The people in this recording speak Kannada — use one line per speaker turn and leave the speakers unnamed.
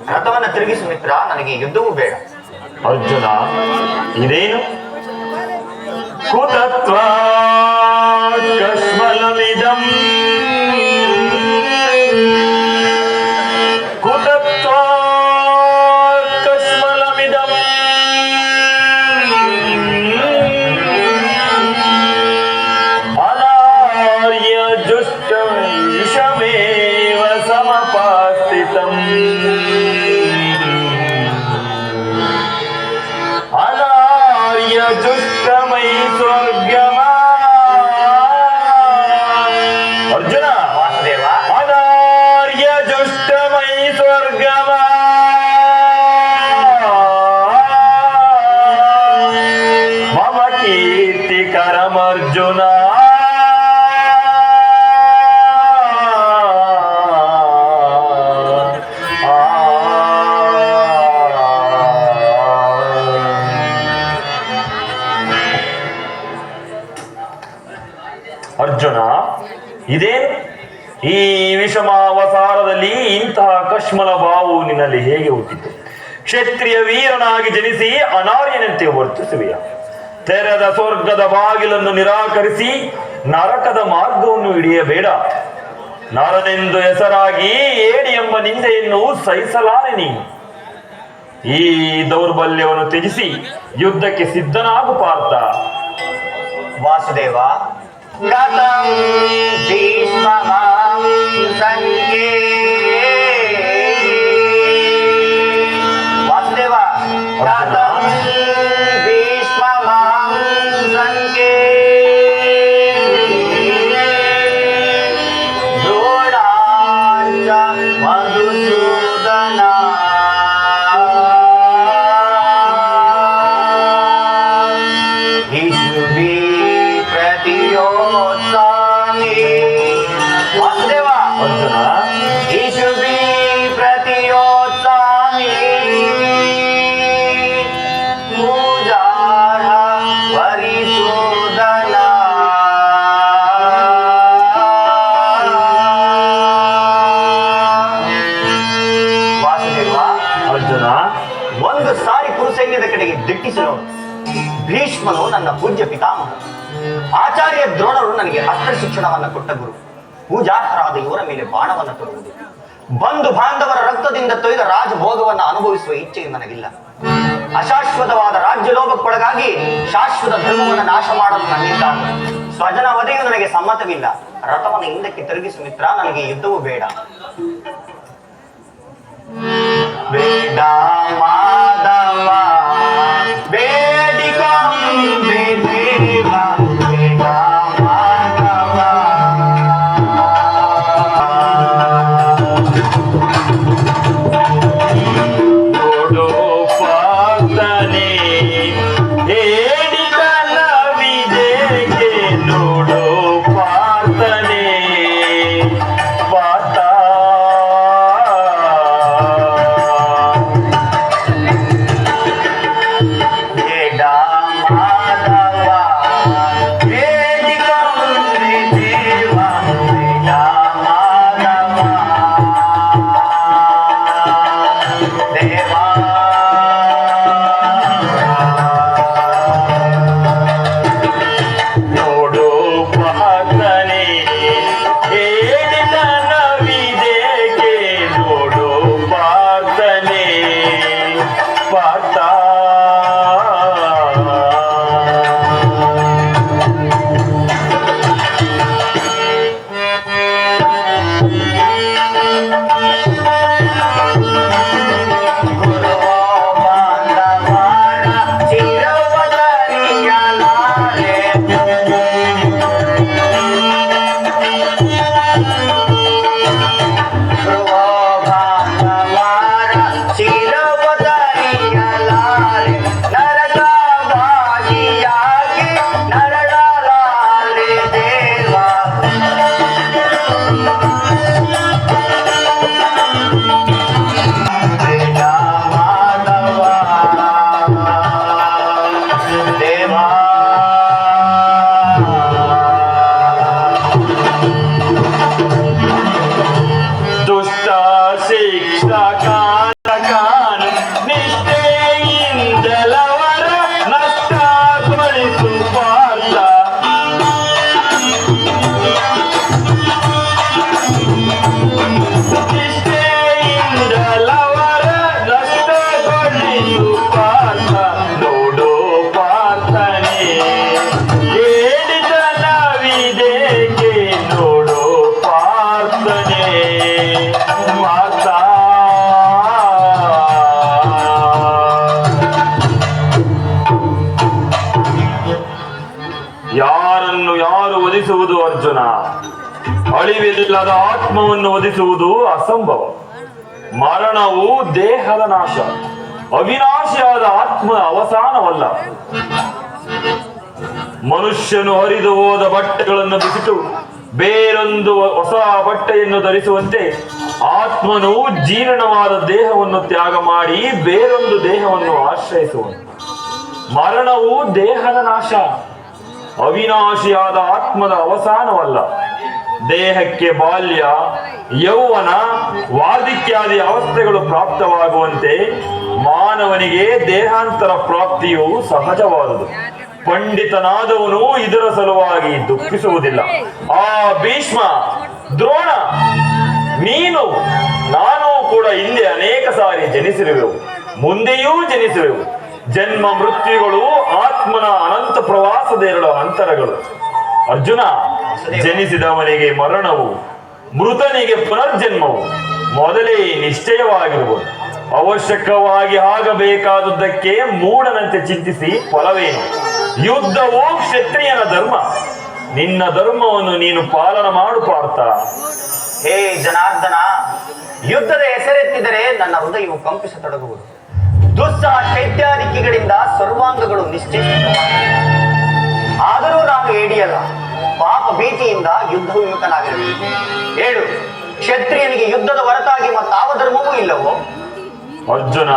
ರಥವನ್ನ ತಿರುಗಿಸು ಮಿತ್ರ, ನನಗೆ ಯುದ್ಧವೂ ಬೇಡ.
ಅರ್ಜುನ, ಇದೇನು ಕುತತ್ವ ಕಶ್ಮಲಮಿದಂ ಕುತತ್ವ ಕಶ್ಮಲಮಿದಂ ಅನಾರ್ಯ ಜುಷ್ಟ ವಿಷಮೇವ ಸಮಪಾಸ್ಥಿತಂ ಅನಾರ್ಯ ಜುಷ್ಟಮೈ ಸ್ವರ್ಗಮಾ. ಅರ್ಜುನ,
ವಾಸುದೇವ,
ಅನಾರ್ಯ ಜುಷ್ಟಮೈ ಸ್ವರ್ಗಮಾ ಮಮ ಕೀರ್ತಿಕರಮರ್ಜುನ. ಅರ್ಜುನ, ಇದೇನು ಈ ವಿಷಮಾವಸಾರದಲ್ಲಿ ಇಂತಹ ಕಶ್ಮಲ ಭಾವವು ನಿನ್ನಲ್ಲಿ ಹೇಗೆ ಹುಟ್ಟಿತು? ಕ್ಷತ್ರಿಯ ವೀರನಾಗಿ ಜನಿಸಿ ಅನಾರ್ಯನಂತೆ ವರ್ತಿಸುವೆಯ? ತೆರೆದ ಸ್ವರ್ಗದ ಬಾಗಿಲನ್ನು ನಿರಾಕರಿಸಿ ನರಕದ ಮಾರ್ಗವನ್ನು ಹಿಡಿಯಬೇಡ. ನರನೆಂದು ಹೆಸರಾಗಿ ಏಡಿ ಎಂಬ ನಿಂದೆಯನ್ನು ಸಹಿಸಲಾರೆ ನೀನು. ಈ ದೌರ್ಬಲ್ಯವನ್ನು ತ್ಯಜಿಸಿ ಯುದ್ಧಕ್ಕೆ ಸಿದ್ಧನಾಗು ಪಾರ್ಥ.
ವಾಸುದೇವ, ಕಥಂ ಭೀಷ್ಮಮಾಂ ಸಂಖ್ಯೇ. ವಾಸುದೇವ, ಕಥಂ ಭೀಷ್ಮಮಾಂ ಸಂಖ್ಯೇ ದ್ರೋಣಾಂಚ ಮಧುಸೂದನ. ಇಷುಭಿ ಪ್ರತಿಯೋತ್ಸಾಮಿ. ವಾಸುದೇವ,
ಅರ್ಜುನ,
ಇಷುಭಿ ಪ್ರತಿಯೋತ್ಸಾಮಿ ಪೂಜಾರ್ಹ ವರಿಸೂದನ. ವಾಸುದೇವ,
ಅರ್ಜುನ,
ಒಂದು ಸಾರಿ ಕುರುಸೈನ್ಯದ ಕಡೆಗೆ ದಿಟ್ಟಿಸಿ ನೋಡು. ಭೀಷ್ಮನು ನನ್ನ ಪೂಜ್ಯ ಪಿತಾಮಹ, ಆಚಾರ್ಯ ದ್ರೋಣರು ನನಗೆ ಅಸ್ತ್ರ ಶಿಕ್ಷಣವನ್ನು ಕೊಟ್ಟ ಗುರು. ಪೂಜಾರ್ಹರಾದ ಇವರ ಮೇಲೆ ಬಾಣವನ್ನು ತೊಡುವುದು, ಬಂಧು ಬಾಂಧವರ ರಕ್ತದಿಂದ ತೊಯ್ದ ರಾಜಭೋಗವನ್ನು ಅನುಭವಿಸುವ ಇಚ್ಛೆಯು ನನಗಿಲ್ಲ. ಅಶಾಶ್ವತವಾದ ರಾಜ್ಯ ಲೋಭಕ್ಕೊಳಗಾಗಿ ಶಾಶ್ವತ ಧರ್ಮವನ್ನು ನಾಶ ಮಾಡಲು ನನ್ನಿಂದ ಸ್ವಜನ ವಧೆಯು ನನಗೆ ಸಮ್ಮತವಿಲ್ಲ. ರಥವನ್ನು ಹಿಂದಕ್ಕೆ ತಿರುಗಿಸು ಮಿತ್ರ, ನನಗೆ ಯುದ್ಧವೂ ಬೇಡ. ಬೇಡ ಮಾಧವ ಬೇಡಿಕೊಂಬೆ ದೇವ, ಬೇಡ ಮಾಧವ.
ನೋಡು ಪಾರ್ಥನೆ ಹೇಳಿದ ನವಿದೇಗೆ. ನೋಡು ಪಾರ್ಥನೆ ಪಾರ್ಥ. ಪಾರ್ಥನೆ ಪಾರ್ಥ. ಯಾರನ್ನು ಯಾರು ವಧಿಸುವುದು ಅರ್ಜುನ? ಅಳಿವಿಲ್ಲದ ಆತ್ಮವನ್ನು ವಧಿಸುವುದು ಅಸಂಭವ. ಮರಣವು ದೇಹದ ನಾಶ, ಅವಿನಾಶಿಯಾದ ಆತ್ಮ ಅವಸಾನವಲ್ಲ. ಮನುಷ್ಯನು ಹರಿದು ಹೋದ ಬಟ್ಟೆಗಳನ್ನು ಬಿಸಿಟು ಬೇರೊಂದು ಹೊಸ ಬಟ್ಟೆಯನ್ನು ಧರಿಸುವಂತೆ ಆತ್ಮನು ಜೀರ್ಣವಾದ ದೇಹವನ್ನು ತ್ಯಾಗ ಮಾಡಿ ಬೇರೊಂದು ದೇಹವನ್ನು ಆಶ್ರಯಿಸುವನು. ಮರಣವು ದೇಹದ ನಾಶ, ಅವಿನಾಶಿಯಾದ ಆತ್ಮದ ಅವಸಾನವಲ್ಲ. ದೇಹಕ್ಕೆ ಬಾಲ್ಯ, ಯೌವನ, ವಾರ್ಧಿಕ್ಯಾದಿ ಅವಸ್ಥೆಗಳು ಪ್ರಾಪ್ತವಾಗುವಂತೆ ಮಾನವನಿಗೆ ದೇಹಾಂತರ ಪ್ರಾಪ್ತಿಯು ಸಹಜವಾದುದು. ಪಂಡಿತನಾದವನು ಇದರ ಸಲುವಾಗಿ ದುಃಖಿಸುವುದಿಲ್ಲ. ಆ ಭೀಷ್ಮ, ದ್ರೋಣ, ನೀನು ನಾನು ಕೂಡ ಹಿಂದೆ ಅನೇಕ ಸಾರಿ ಜನಿಸಿರುವೆವು, ಮುಂದೆಯೂ ಜನಿಸಿರುವೆವು. ಜನ್ಮ ಮೃತ್ಯುಗಳು ಆತ್ಮನ ಅನಂತ ಪ್ರವಾಸದ ಎರಡು ಅಂತರಗಳು. ಅರ್ಜುನ, ಜನಿಸಿದವನಿಗೆ ಮರಣವು, ಮೃತನಿಗೆ ಪುನರ್ಜನ್ಮವು ಮೊದಲೇ ನಿಶ್ಚಯವಾಗಿರುವುದು. ಅವಶ್ಯಕವಾಗಿ ಆಗಬೇಕಾದುದಕ್ಕೆ ಮೂಢನಂತೆ ಚಿಂತಿಸಿ ಫಲವೇನು? ಯುದ್ಧವು ಕ್ಷತ್ರಿಯನ ಧರ್ಮ. ನಿನ್ನ ಧರ್ಮವನ್ನು ನೀನು ಪಾಲನ ಮಾಡು ಪಾರ್ಥ.
ಹೇ ಜನಾರ್ದನ, ಯುದ್ಧದ ಹೆಸರೆತ್ತಿದರೆ ನನ್ನ ಹೃದಯವು ಕಂಪಿಸತೊಡಗುವುದು. ದುಸ್ಸಹ ಚೈತ್ಯಾದಿಕ್ಕಿಗಳಿಂದ ಸರ್ವಾಂಗಗಳು ನಿಶ್ಚೇಷಿತವಾಗಿವೆ. ಆದರೂ ನಾನು ಏಡಿಯಲ್ಲ, ಪಾಪ ಭೀತಿಯಿಂದ ಯುದ್ಧ ವಿಮುಖನಾಗಿರಬೇಕು. ಹೇಳು, ಕ್ಷತ್ರಿಯನಿಗೆ ಯುದ್ಧದ ಹೊರತಾಗಿ ಮತ್ತಾವ ಧರ್ಮವೂ ಇಲ್ಲವೋ?
ಅರ್ಜುನ,